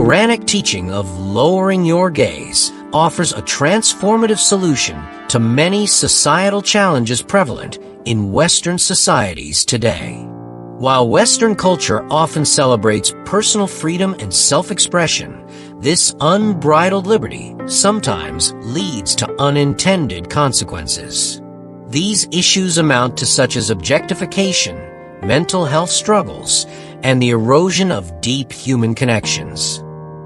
Quranic teaching of lowering your gaze offers a transformative solution to many societal challenges prevalent in Western societies today. While Western culture often celebrates personal freedom and self-expression, this unbridled liberty sometimes leads to unintended consequences. These issues amount to such as objectification, mental health struggles, and the erosion of deep human connections.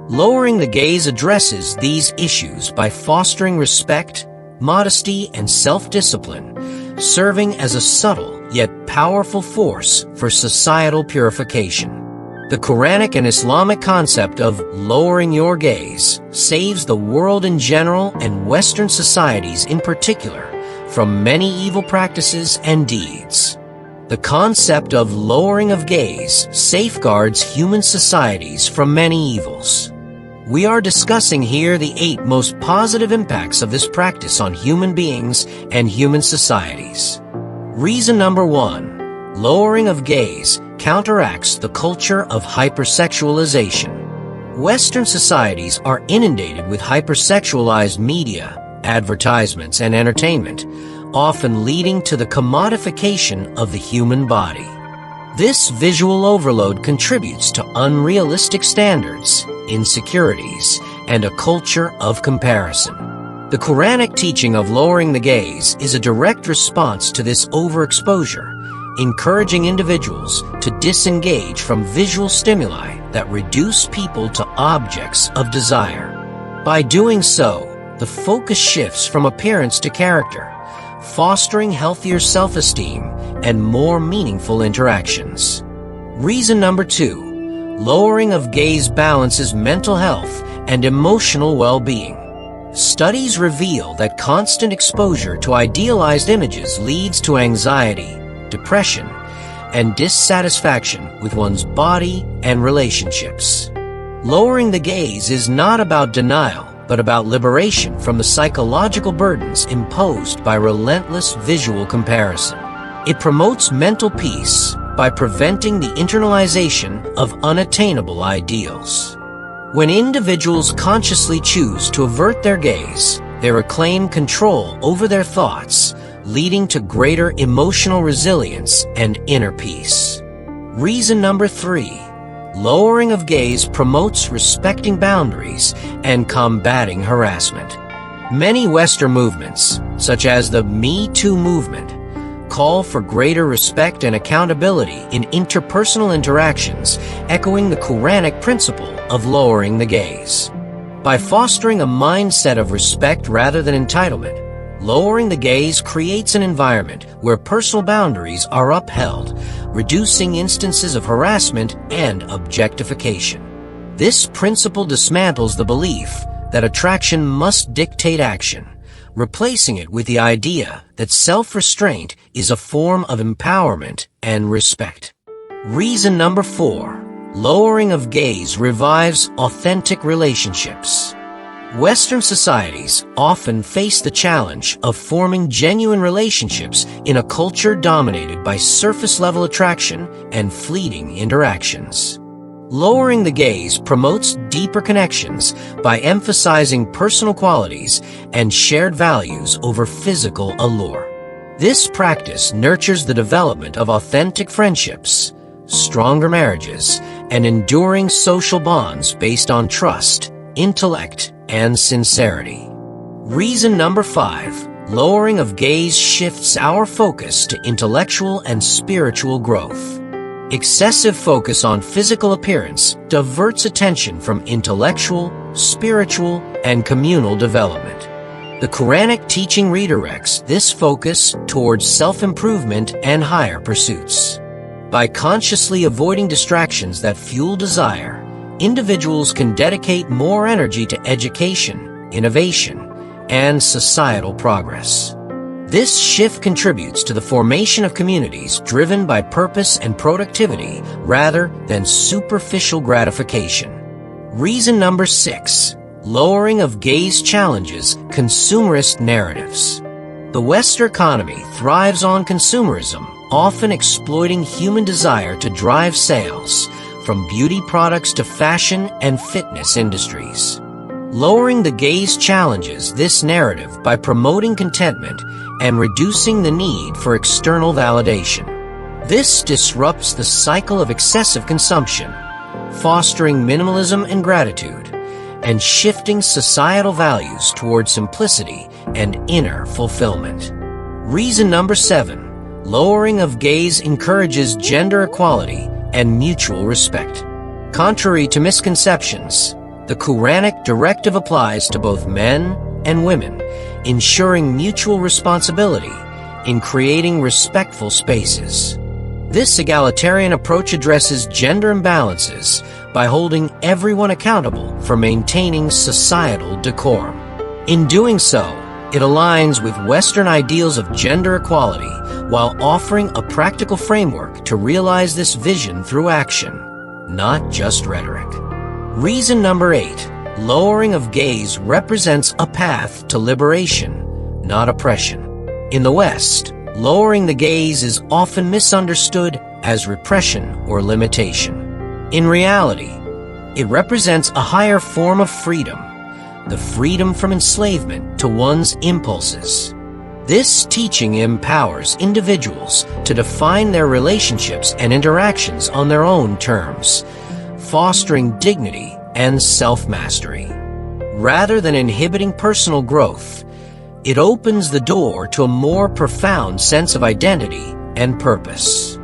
Lowering the gaze addresses these issues by fostering respect, modesty, and self-discipline, serving as a subtle yet powerful force for societal purification. The Quranic and Islamic concept of lowering your gaze saves the world in general and Western societies in particular from many evil practices and deeds. The concept of lowering of gaze safeguards human societies from many evils. We are discussing here the 8 most positive impacts of this practice on human beings and human societies. Reason number 1, lowering of gaze counteracts the culture of hypersexualization. Western societies are inundated with hypersexualized media, advertisements, and entertainment, often leading to the commodification of the human body. This visual overload contributes to unrealistic standards, insecurities, and a culture of comparison. The Quranic teaching of lowering the gaze is a direct response to this overexposure, encouraging individuals to disengage from visual stimuli that reduce people to objects of desire. By doing so, the focus shifts from appearance to character, fostering healthier self-esteem and more meaningful interactions. Reason number 2, lowering of gaze balances mental health and emotional well-being. Studies reveal that constant exposure to idealized images leads to anxiety, depression, and dissatisfaction with one's body and relationships. Lowering the gaze is not about denial, but about liberation from the psychological burdens imposed by relentless visual comparison. It promotes mental peace by preventing the internalization of unattainable ideals. When individuals consciously choose to avert their gaze, they reclaim control over their thoughts, leading to greater emotional resilience and inner peace. Reason number 3, lowering of gaze promotes respecting boundaries and combating harassment. Many Western movements, such as the Me Too movement, call for greater respect and accountability in interpersonal interactions, echoing the Quranic principle of lowering the gaze. By fostering a mindset of respect rather than entitlement, lowering the gaze creates an environment where personal boundaries are upheld, reducing instances of harassment and objectification. This principle dismantles the belief that attraction must dictate action, replacing it with the idea that self-restraint is a form of empowerment and respect. Reason number 4, lowering of gaze revives authentic relationships. Western societies often face the challenge of forming genuine relationships in a culture dominated by surface-level attraction and fleeting interactions. Lowering the gaze promotes deeper connections by emphasizing personal qualities and shared values over physical allure. This practice nurtures the development of authentic friendships, stronger marriages, and enduring social bonds based on trust, intellect, and sincerity. Reason number 5, lowering of gaze shifts our focus to intellectual and spiritual growth. Excessive focus on physical appearance diverts attention from intellectual, spiritual, and communal development. The Quranic teaching redirects this focus towards self-improvement and higher pursuits. By consciously avoiding distractions that fuel desire, individuals can dedicate more energy to education, innovation, and societal progress. This shift contributes to the formation of communities driven by purpose and productivity rather than superficial gratification. Reason number 6, lowering of gaze challenges consumerist narratives. The Western economy thrives on consumerism, often exploiting human desire to drive sales, from beauty products to fashion and fitness industries. Lowering the gaze challenges this narrative by promoting contentment and reducing the need for external validation. This disrupts the cycle of excessive consumption, fostering minimalism and gratitude, and shifting societal values toward simplicity and inner fulfillment. Reason number 7. Lowering of gaze encourages gender equality and mutual respect. Contrary to misconceptions, the Quranic directive applies to both men and women, ensuring mutual responsibility in creating respectful spaces. This egalitarian approach addresses gender imbalances by holding everyone accountable for maintaining societal decorum. In doing so, it aligns with Western ideals of gender equality while offering a practical framework to realize this vision through action, not just rhetoric. Reason number 8. Lowering of gaze represents a path to liberation, not oppression. In the West, lowering the gaze is often misunderstood as repression or limitation. In reality, it represents a higher form of freedom, the freedom from enslavement to one's impulses. This teaching empowers individuals to define their relationships and interactions on their own terms, fostering dignity and self-mastery. Rather than inhibiting personal growth, it opens the door to a more profound sense of identity and purpose.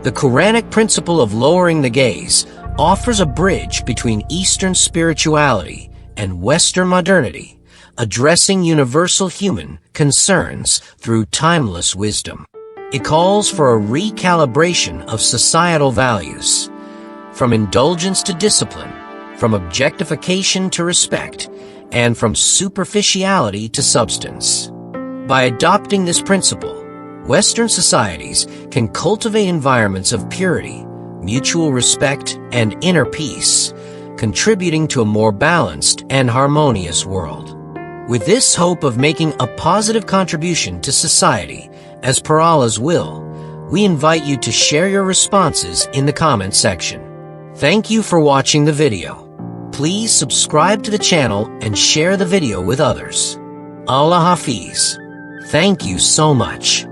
The Quranic principle of lowering the gaze offers a bridge between Eastern spirituality and Western modernity, addressing universal human concerns through timeless wisdom. It calls for a recalibration of societal values, from indulgence to discipline, from objectification to respect, and from superficiality to substance. By adopting this principle, Western societies can cultivate environments of purity, mutual respect, and inner peace, contributing to a more balanced and harmonious world. With this hope of making a positive contribution to society, as per Allah's will, we invite you to share your responses in the comments section. Thank you for watching the video. Please subscribe to the channel and share the video with others. Allah Hafiz. Thank you so much.